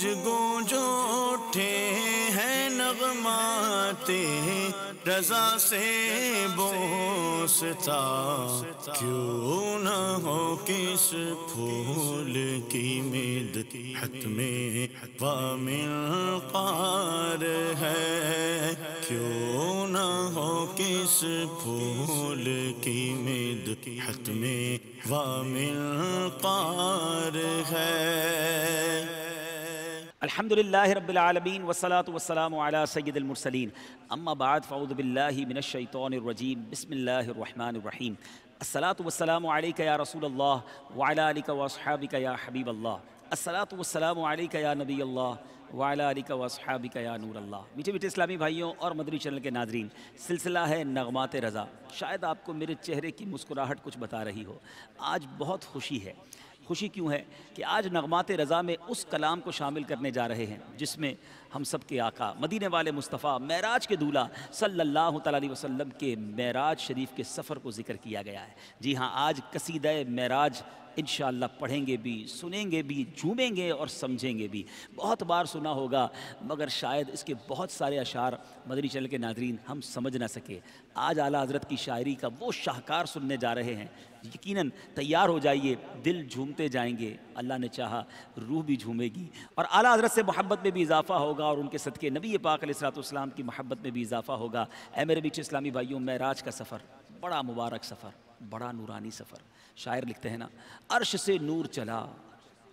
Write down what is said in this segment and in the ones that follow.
گونج گونج اٹھے ہیں نغمات رضا سے بوستا، کیوں نہ ہو کس پھول کی مدحت میں وامل قار ہے، کیوں نہ ہو کس پھول کی مدحت میں وامل قار ہے۔ الحمدللہ رب العالمین والصلاة والسلام علی سید المرسلین، اما بعد فاعوذ باللہ من الشیطان الرجیم، بسم اللہ الرحمن الرحیم۔ الصلاة والسلام علیک یا رسول اللہ وعلی آلک واصحابک یا حبیب اللہ، الصلاة والسلام علیک یا نبی اللہ وعلی آلک واصحابک یا نور اللہ۔ میٹھے میٹھے اسلامی بھائیوں اور مدنی چینل کے ناظرین، سلسلہ ہے نغمات رضا۔ شاید آپ کو میرے چہرے کی مسکراہٹ کچھ بتا رہی ہو، آج بہت خوشی ہے۔ خوشی کیوں ہے کہ آج نغمات رضا میں اس کلام کو شامل کرنے جا رہے ہیں جس میں ہم سب کے آقا مدینے والے مصطفیٰ معراج کے دولہ صلی اللہ تعالیٰ علیہ وسلم کے معراج شریف کے سفر کو ذکر کیا گیا ہے۔ جی ہاں، آج قصیدہ معراج انشاءاللہ پڑھیں گے بھی، سنیں گے بھی، جھومیں گے اور سمجھیں گے بھی۔ بہت بار سنا ہوگا مگر شاید اس کے بہت سارے اشعار مدنی چینل کے ناظرین ہم سمجھ نہ سکے۔ آج اعلیٰ حضرت کی شاعری کا وہ شاہکار سننے جا رہے ہیں، یقیناً تیار ہو جائیے، دل جھومتے جائیں گے، اللہ نے چاہا روح بھی جھومے گی، اور اعلیٰ حضرت سے محبت میں بھی اضافہ ہوگا اور ان کے صدقے نبی پاک علیہ الصلوۃ والسلام کی محبت میں بھی اضافہ ہوگا۔ اے میرے میٹھے اسلامی بھائیوں، معراج کا سفر بڑا مبارک سفر، بڑا نورانی سفر۔ شاعر لکھتے ہیں نا، عرش سے نور چلا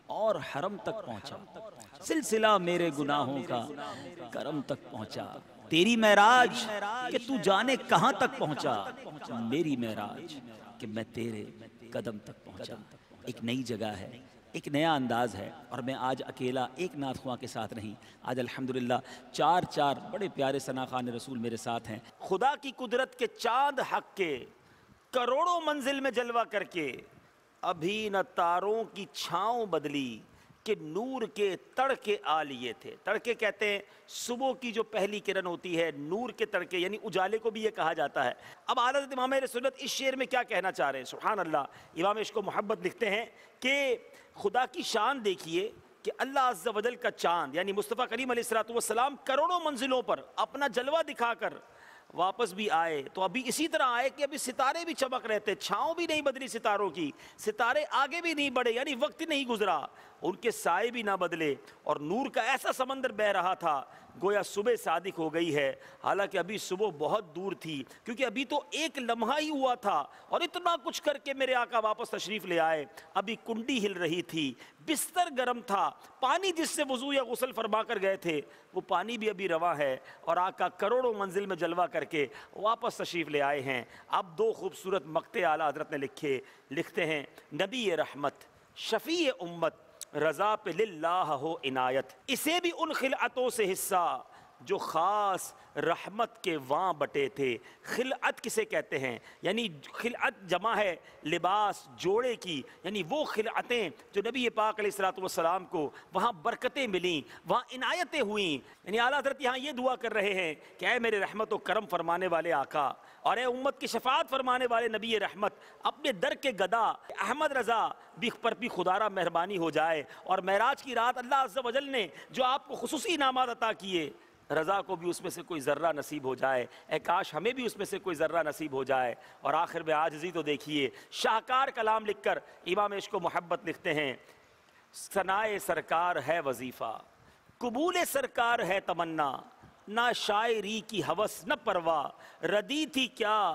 اور حرم تک پہنچا، سلسلہ میرے گناہوں کا کرم تک پہنچا، تیری معراج کہ تو جانے کہاں تک پہنچا، میری معراج کہ میں تیرے قدم تک پہنچا۔ ایک نئی جگہ ہے، ایک نیا انداز ہے، اور میں آج اکیلا ایک نعت خواں کے ساتھ نہیں، آج الحمدللہ چار بڑے پیارے ثناخوان رسول میرے ساتھ ہیں۔ خدا کی قدرت کے چاند حق کے کروڑوں منزل میں جلوہ کر کے، ابھی نہ تاروں کی چھاؤں بدلی کہ نور کے تڑکے آ لیے تھے۔ تڑکے کہتے ہیں صبح کی جو پہلی کرن ہوتی ہے، نور کے تڑکے یعنی اجالے کو بھی یہ کہا جاتا ہے۔ اب اعلیٰ حضرت امام اہل سنت اس شعر میں کیا کہنا چاہ رہے ہیں؟ سبحان اللہ۔ امام عشق و محبت لکھتے ہیں کہ خدا کی شان دیکھیے کہ اللہ عز و جل کا چاند یعنی مصطفیٰ کریم علیہ الصلوۃ والسلام کروڑوں منزلوں پر اپنا جلوہ دکھا کر واپس بھی آئے تو ابھی اسی طرح آئے کہ ابھی ستارے بھی چمک رہے تھے، چھاؤں بھی نہیں بدلی ستاروں کی، ستارے آگے بھی نہیں بڑھے یعنی وقت نہیں گزرا، ان کے سائے بھی نہ بدلے، اور نور کا ایسا سمندر بہہ رہا تھا گویا صبح صادق ہو گئی ہے، حالانکہ ابھی صبح بہت دور تھی، کیونکہ ابھی تو ایک لمحہ ہی ہوا تھا اور اتنا کچھ کر کے میرے آقا واپس تشریف لے آئے۔ ابھی کنڈی ہل رہی تھی، بستر گرم تھا، پانی جس سے وضو یا غسل فرما کر گئے تھے وہ پانی بھی ابھی رواں ہے، اور آقا کروڑوں منزل میں جلوہ کر کے واپس تشریف لے آئے ہیں۔ اب دو خوبصورت مقطع اعلیٰ حضرت نے لکھتے ہیں، نبی رحمت شفیع امت رضا پہ للہ ہو عنایت، اسے بھی ان خلعتوں سے حصہ جو خاص رحمت کے وہاں بٹے تھے۔ خلعت کسے کہتے ہیں؟ یعنی خلعت جمع ہے لباس جوڑے کی، یعنی وہ خلعتیں جو نبی پاک علیہ الصلوۃ والسلام کو وہاں برکتیں ملیں، وہاں عنایتیں ہوئیں۔ یعنی اعلیٰ حضرت یہاں یہ دعا کر رہے ہیں کہ اے میرے رحمت و کرم فرمانے والے آقا، اور اے امت کی شفاعت فرمانے والے نبی رحمت، اپنے در کے گدا احمد رضا پر بھی خدا را مہربانی ہو جائے، اور معراج کی رات اللہ عز و جل نے جو آپ کو خصوصی انعامات عطا کیے، رضا کو بھی اس میں سے کوئی ذرہ نصیب ہو جائے، اے کاش ہمیں بھی اس میں سے کوئی ذرہ نصیب ہو جائے۔ اور آخر میں عاجزی تو دیکھیے، شاہکار کلام لکھ کر امام عشق و محبت لکھتے ہیں، ثنائے سرکار ہے وظیفہ، قبول سرکار ہے تمنا، نہ شاعری کی ہوس نہ پرواہ، ردی تھی کیا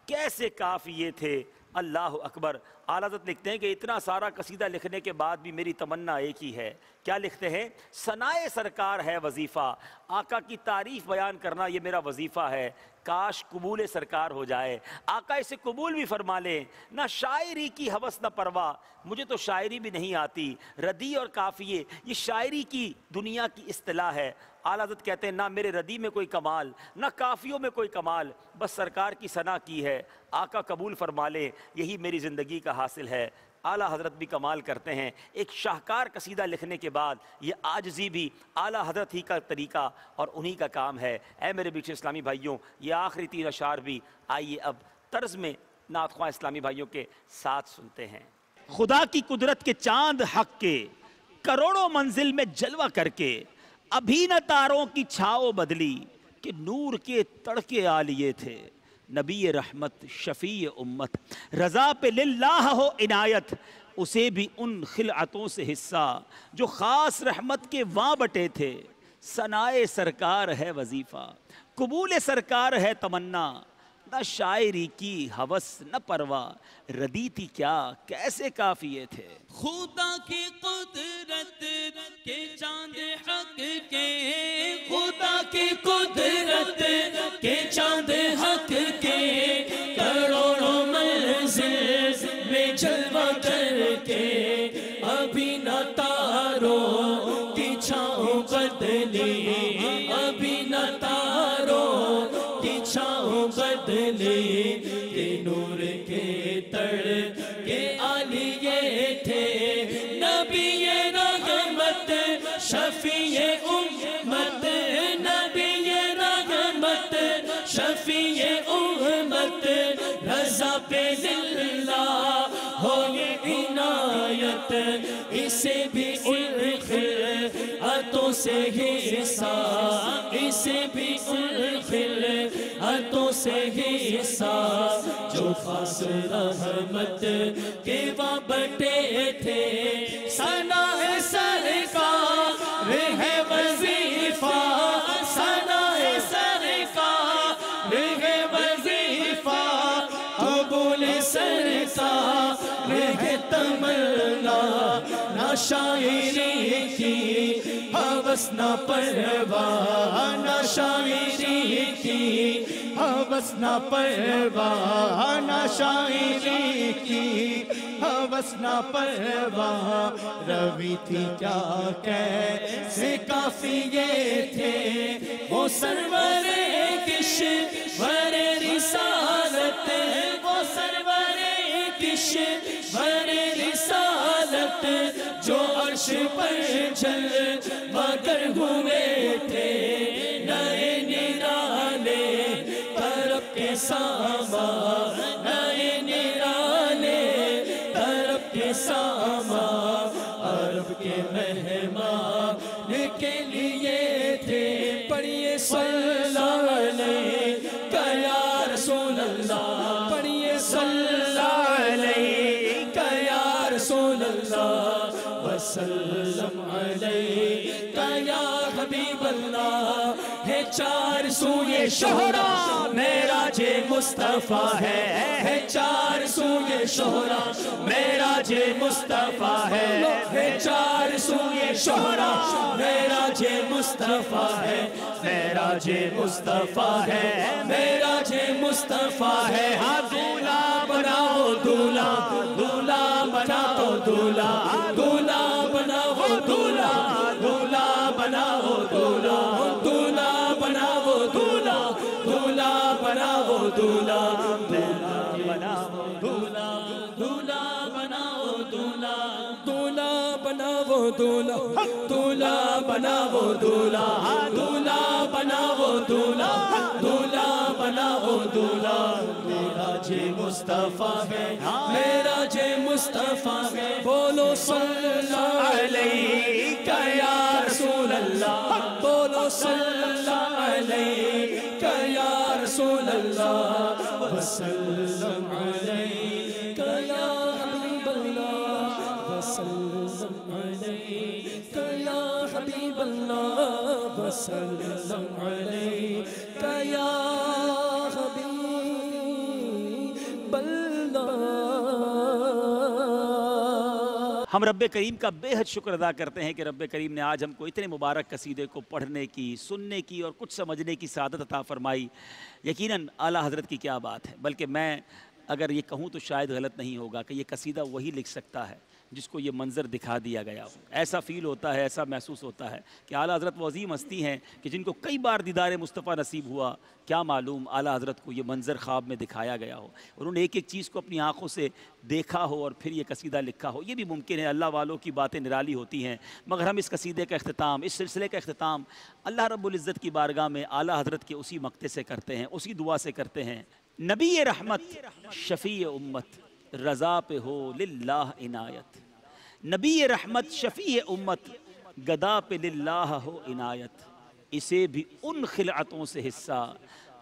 کیسے کافیے تھے، اللہ اکبر۔ اعلیٰ حضرت لکھتے ہیں کہ اتنا سارا قصیدہ لکھنے کے بعد بھی میری تمنا ایک ہی ہے، کیا لکھتے ہیں؟ ثنائے سرکار ہے وظیفہ، آقا کی تعریف بیان کرنا یہ میرا وظیفہ ہے، کاش قبول سرکار ہو جائے، آقا اسے قبول بھی فرما لیں، نہ شاعری کی ہوس نہ پرواہ، مجھے تو شاعری بھی نہیں آتی، ردی اور کافیے یہ شاعری کی دنیا کی اصطلاح ہے۔ اعلیٰ حضرت کہتے ہیں نہ میرے ردی میں کوئی کمال، نہ کافیوں میں کوئی کمال، بس سرکار کی ثنا کی ہے، آقا قبول فرما لیں، یہی میری زندگی کا حاصل ہے۔ اعلیٰ حضرت بھی کمال کرتے ہیں، ایک شاہکار قصیدہ لکھنے کے بعد یہ عاجزی بھی اعلیٰ حضرت ہی کا طریقہ اور انہی کا کام ہے۔ اے میرے بیچ اسلامی بھائیوں، یہ آخری 3 اشعار بھی آئیے اب طرز میں نعت خواں اسلامی بھائیوں کے ساتھ سنتے ہیں۔ خدا کی قدرت کے چاند حق کے کروڑوں منزل میں جلوہ کر کے ابھی نہ تاروں کی چھاؤ بدلی کہ نور کے تڑکے آ لیے تھے نبی رحمت شفیع امت رضا پہ للہ ہو عنایت اسے بھی ان خلعتوں سے حصہ جو خاص رحمت کے وہاں بٹے تھے ثنائے سرکار ہے وظیفہ قبول سرکار ہے تمنا نہ شاعری کی ہوس نہ پرواہ ردی تھی کیا کیسے کافیے تھے خدا کی قدرت کے چاند حق کے خدا کی قدرت کے چاند حق کے کروڑوں منزل میں جلوہ کر کے ابھی نہ تاروں کی چھاؤں بدلی ابھی نہ تاروں کی چھاؤں بدلی کہ نور کے تڑ کے آلیے تھے نبی رحمت شفیع امت نبی رحمت شفیع امت رضا پہ للہ ہو یہ عنایت اسے بھی ان خلعتوں سے حصہ اسے بھی ان خلعتوں سے حصہ جو خاص رحمت کے وہاں بٹے تھے ثنائے سرکار ہے وظیفہ ثنائے سرکار ہے وظیفہ قبول سرکار ہے تمنا نہ شاعری کی ہوس نہ پرواہ نہ شاعری کی ہوس نہ پرواہ نہ شاعری کی ہوس نہ پرواہ روی تھی کیا کیسے کافیے تھے وہ سرور کشور رسالت وہ سرور کشور رسالت جو عرش پر جلوہ گر ہوئے تھے نئے نرالے طرف کے ساما نئے نرالے طرف کے ساما عرب کے مہمان کے لیے تھے پڑھیے صلی اللہ علیہ یا رسول اللہ پڑھیے صلی اللہ علیہ یا رسول اللہ وسلم علیہ یا حبیب اللہ ہے چار سوئے شہرا معراج مصطفیٰ ہے چار سوئے شہرا معراج مصطفیٰ ہے چار سوئے شہرا معراج مصطفیٰ ہے معراج مصطفیٰ ہے معراج مصطفیٰ ہے ہاں دولہا بناؤ دولہا دولہا بناؤ دولہا دولہا بناؤ دولہا دولہا بناؤ دولہا دولہا بناؤ دولہا دولہا بناؤ دولہا دولہا بناؤ دولہا دولہا بناؤ دولہا دولہا بناؤ دولہا دولہا بناؤ دولہا دولہا بناؤ دولہا دولہا بناؤ دولہا معراج مصطفیٰ ہے معراج مصطفیٰ ہے بولو صلی اللہ علیہ یا رسول اللہ بولو صلی اللہ علیہ یا رسول اللہ وسلم علیہ یا حبیب اللہ وسلم علیہ یا حبیب اللہ وسلم علیہ یا حبیب اللہ ہم رب کریم کا بے حد شکر ادا کرتے ہیں کہ رب کریم نے آج ہم کو اتنے مبارک قصیدے کو پڑھنے کی سننے کی اور کچھ سمجھنے کی سعادت عطا فرمائی یقیناً اعلیٰ حضرت کی کیا بات ہے بلکہ میں اگر یہ کہوں تو شاید غلط نہیں ہوگا کہ یہ قصیدہ وہی لکھ سکتا ہے جس کو یہ منظر دکھا دیا گیا ہو ایسا فیل ہوتا ہے ایسا محسوس ہوتا ہے کہ اعلیٰ حضرت وہ عظیم ہستی ہیں کہ جن کو کئی بار دیدار مصطفیٰ نصیب ہوا کیا معلوم اعلیٰ حضرت کو یہ منظر خواب میں دکھایا گیا ہو انہوں نے ایک ایک چیز کو اپنی آنکھوں سے دیکھا ہو اور پھر یہ قصیدہ لکھا ہو یہ بھی ممکن ہے اللہ والوں کی باتیں نرالی ہوتی ہیں مگر ہم اس قصیدے کا اختتام اس سلسلے کا اختتام اللہ رب العزت کی بارگاہ میں اعلیٰ حضرت کے اسی مقتے سے کرتے ہیں اسی دعا سے کرتے ہیں نبی رحمت شفیع امت رضا پہ ہو للہ عنایت نبی رحمت شفیع امت گدا پہ للہ ہو عنایت، اسے بھی ان خلعتوں سے حصہ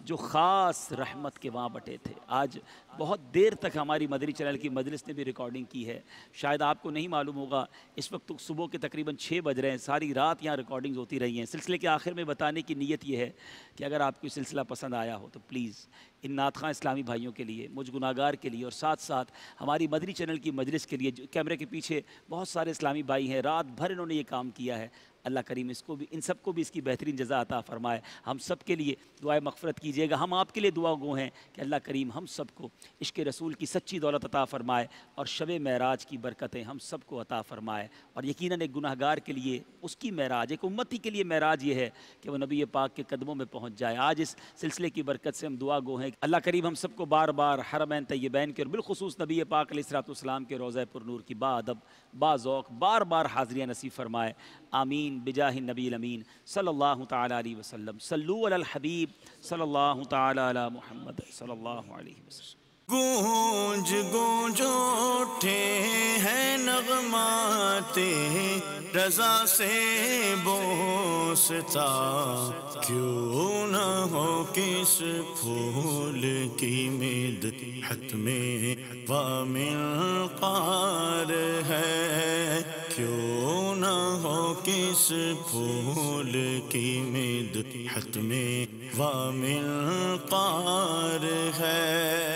جو خاص رحمت کے وہاں بٹے تھے۔ آج بہت دیر تک ہماری مدنی چینل کی مجلس نے بھی ریکارڈنگ کی ہے، شاید آپ کو نہیں معلوم ہوگا، اس وقت صبح کے تقریباً 6 بج رہے ہیں، ساری رات یہاں ریکارڈنگز ہوتی رہی ہیں۔ سلسلے کے آخر میں بتانے کی نیت یہ ہے کہ اگر آپ کو سلسلہ پسند آیا ہو تو پلیز ان نعت خواں اسلامی بھائیوں کے لیے، مجھ گناہگار کے لیے، اور ساتھ ساتھ ہماری مدنی چینل کی مجلس کے لیے، کیمرے کے پیچھے بہت سارے اسلامی بھائی ہیں، رات بھر انہوں نے یہ کام کیا ہے، اللہ کریم اس کو بھی، ان سب کو بھی اس کی بہترین جزا عطا فرمائے۔ ہم سب کے لیے دعائے مغفرت کیجیے گا، ہم آپ کے لیے دعا گو ہیں کہ اللہ کریم ہم سب کو عشق رسول کی سچی دولت عطا فرمائے اور شب معراج کی برکتیں ہم سب کو عطا فرمائے۔ اور یقیناً ایک گناہگار کے لیے اس کی معراج، ایک امتی کے لیے معراج یہ ہے کہ وہ نبی پاک کے قدموں میں پہنچ جائے۔ آج اس سلسلے کی برکت سے ہم دعا گو ہیں کہ اللہ کریم ہم سب کو بار بار حرمین طیبین کے اور بالخصوص نبی پاک علیہ الصلوۃ والسلام کے روضہ پر نور کی با ادب با ذوق بار بار حاضریاں نصیب فرمائے، آمین بجاہ النبی الامین صلی اللہ تعالی علیہ وسلم۔ صلو علی الحبیب صلی اللہ تعالی علی محمد صلی اللہ علیہ وسلم۔ گونج گونج اٹھے ہیں نغمات رضا سے بوستا، کیوں نہ ہو کس پھول کی مدحت میں وامل قار ہے، کیوں نہ ہو کس پھول کی مدحت میں وامل قار ہے۔